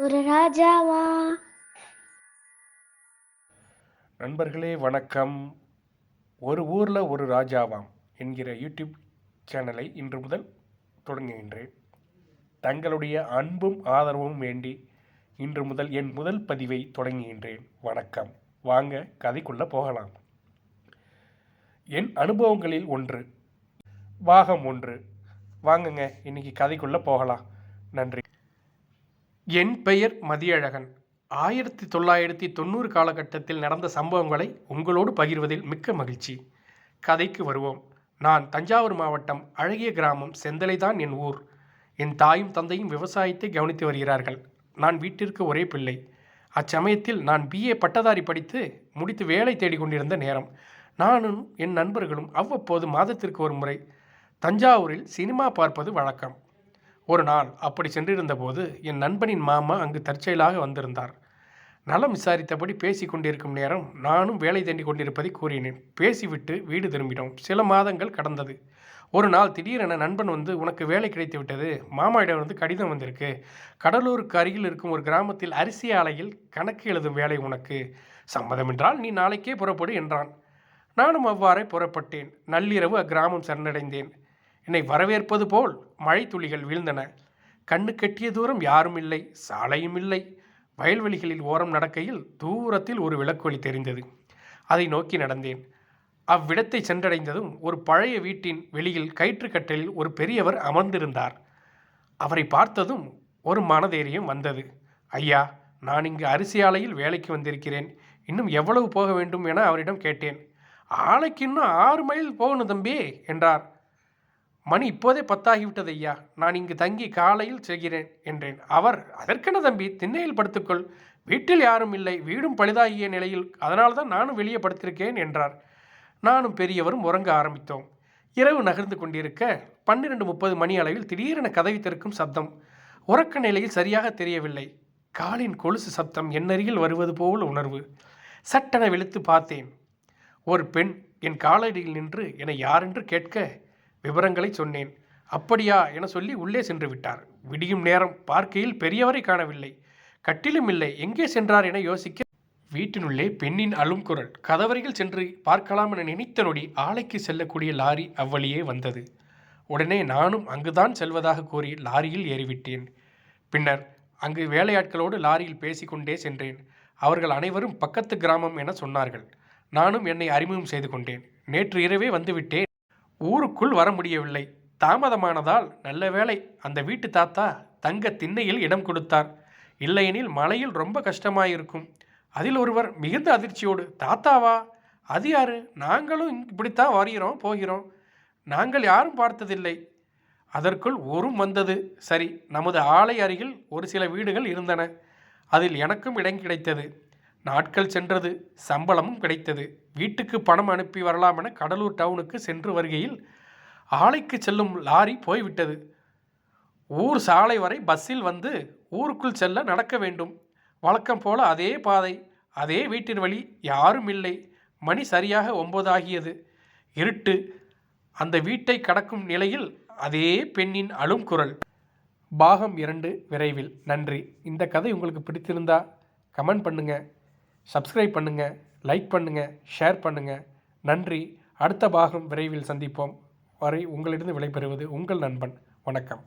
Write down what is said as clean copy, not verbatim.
ஒரு ராஜாவா? நண்பர்களே வணக்கம். ஒரு ஊரில் ஒரு ராஜாவாம் என்கிற யூடியூப் சேனலை இன்று முதல் தொடங்குகின்றேன். தங்களுடைய அன்பும் ஆதரவும் வேண்டி இன்று முதல் என் முதல் பதிவை தொடங்குகின்றேன். வணக்கம். வாங்க கதைக்குள்ளே போகலாம். என் அனுபவங்களில் ஒன்று, பாகம் 1. வாங்குங்க இன்னைக்கு கதைக்குள்ளே போகலாம். நன்றி. என் பெயர் மதியழகன். 1990 காலகட்டத்தில் நடந்த சம்பவங்களை உங்களோடு பகிர்வதில் மிக்க மகிழ்ச்சி. கதைக்கு வருவோம். நான் தஞ்சாவூர் மாவட்டம் அழகிய கிராமம் செந்தலைதான் என் ஊர். என் தாயும் தந்தையும் விவசாயத்தை கவனித்து வருகிறார்கள். நான் வீட்டிற்கு ஒரே பிள்ளை. அச்சமயத்தில் நான் BA பட்டதாரி படித்து முடித்து வேலை தேடிக்கொண்டிருந்த நேரம். நானும் என் நண்பர்களும் அவ்வப்போது மாதத்திற்கு ஒரு முறை தஞ்சாவூரில் சினிமா பார்ப்பது வழக்கம். ஒரு நாள் அப்படி சென்றிருந்த போது என் நண்பனின் மாமா அங்கு தற்செயலாக வந்திருந்தார். நலம் விசாரித்தபடி பேசி கொண்டிருக்கும் நேரம் நானும் வேலை தேடி கொண்டிருப்பதை கூறினேன். பேசிவிட்டு வீடு திரும்பினோம். சில மாதங்கள் கடந்தது. ஒரு நாள் திடீரென நண்பன் வந்து, உனக்கு வேலை கிடைத்து விட்டது, மாமாவிடம் வந்து கடிதம் வந்திருக்கு, கடலூருக்கு அருகில் இருக்கும் ஒரு கிராமத்தில் அரிசி ஆலையில் கணக்கு எழுதும் வேலை உனக்கு, சம்மதம் என்றால் நீ நாளைக்கே புறப்படு என்றான். நானும் அவ்வாறே புறப்பட்டேன். நள்ளிரவு அக்கிராமம் சரணடைந்தேன். என்னை வரவேற்பது போல் மழை துளிகள் வீழ்ந்தன. கண்ணு கெட்டிய தூரம் யாரும் இல்லை, சாலையும் இல்லை. வயல்வெளிகளில் ஓரம் நடக்கையில் தூரத்தில் ஒரு விளக்கொளி தெரிந்தது. அதை நோக்கி நடந்தேன். அவ்விடத்தை சென்றடைந்ததும் ஒரு பழைய வீட்டின் வெளியில் கயிற்றுக்கட்டலில் ஒரு பெரியவர் அமர்ந்திருந்தார். அவரை பார்த்ததும் ஒரு மனதைரியம் வந்தது. ஐயா, நான் இங்கு அரிசி ஆலையில் வேலைக்கு வந்திருக்கிறேன். இன்னும் எவ்வளவு போக வேண்டும் என அவரிடம் கேட்டேன். ஆலைக்கு இன்னும் 6 மைல் போகணும் தம்பி என்றார். மணி இப்போதே 10 ஆகிவிட்டது ஐயா, நான் இங்கு தங்கி காலையில் செய்கிறேன் என்றேன். அவர், அதற்கென தம்பி, திண்ணையில் படுத்துக்கொள், வீட்டில் யாரும் இல்லை, வீடும் பழுதாகிய நிலையில், அதனால்தான் நானும் வெளியே படுத்திருக்கேன் என்றார். நானும் பெரியவரும் உறங்க ஆரம்பித்தோம். இரவு நகர்ந்து கொண்டிருக்க 12:30 மணி அளவில் திடீரென கதவை திறக்கும் சப்தம். உறக்க நிலையில் சரியாக தெரியவில்லை. காலின் கொலுசு சப்தம் என்னருகில் வருவது போல் உணர்வு. சட்டென விழித்து பார்த்தேன். ஒரு பெண் என் காலடியில் நின்று என்னை யாரென்று கேட்க விவரங்களை சொன்னேன். அப்படியா என சொல்லி உள்ளே சென்று விட்டார். விடியும் நேரம் பார்க்கையில் பெரியவரை காணவில்லை. கட்டிலும் இல்லை. எங்கே சென்றார் என யோசிக்க வீட்டினுள்ளே பெண்ணின் அழும் குரல். கதவரையில் சென்று பார்க்கலாம் என நினைத்த நொடி ஆலைக்கு செல்லக்கூடிய லாரி அவ்வழியே வந்தது. உடனே நானும் அங்குதான் செல்வதாக கூறி லாரியில் ஏறிவிட்டேன். பின்னர் அங்கு வேலையாட்களோடு லாரியில் பேசிக்கொண்டே சென்றேன். அவர்கள் அனைவரும் பக்கத்து கிராமம் என சொன்னார்கள். நானும் என்னை அறிமுகம் செய்து கொண்டேன். நேற்று இரவே வந்துவிட்டேன். ஊருக்குள் வர முடியவில்லை. தாமதமானதால் நல்ல வேளை அந்த வீட்டு தாத்தா தங்க திண்ணையில் இடம் கொடுத்தார். இல்லையெனில் மழையில் ரொம்ப கஷ்டமாயிருக்கும். அதில் ஒருவர் மிகுந்த அதிர்ச்சியோடு, தாத்தாவா? அது யாரு? நாங்களும் இப்படித்தான் வருகிறோம் போகிறோம். நாங்கள் யாரும் பார்த்ததில்லை. அதற்குள் ஒரும் வந்தது. சரி, நமது ஆலை அருகில் ஒரு சில வீடுகள் இருந்தன. அதில் எனக்கும் இடம் கிடைத்தது. நாட்கள் சென்றது. சம்பளமும் கிடைத்தது. வீட்டுக்கு பணம் அனுப்பி வரலாம் என கடலூர் டவுனுக்கு சென்று வருகையில் ஆலைக்கு செல்லும் லாரி போய்விட்டது. ஊர் சாலை வரை பஸ்ஸில் வந்து ஊருக்குள் செல்ல நடக்க வேண்டும். வழக்கம் போல அதே பாதை, அதே வீட்டின் வழி, யாரும் இல்லை. மணி சரியாக 9 ஆகியது. இருட்டு. அந்த வீட்டை கடக்கும் நிலையில் அதே பெண்ணின் அழும் குரல். பாகம் 2 விரைவில். நன்றி. இந்த கதை உங்களுக்கு பிடித்திருந்தா கமெண்ட் பண்ணுங்கள், சப்ஸ்கிரைப் பண்ணுங்கள், லைக் பண்ணுங்கள், ஷேர் பண்ணுங்கள். நன்றி. அடுத்த பாகம் விரைவில் சந்திப்போம். வரை உங்களிடம் விடைபெறுவது உங்கள் நண்பன். வணக்கம்.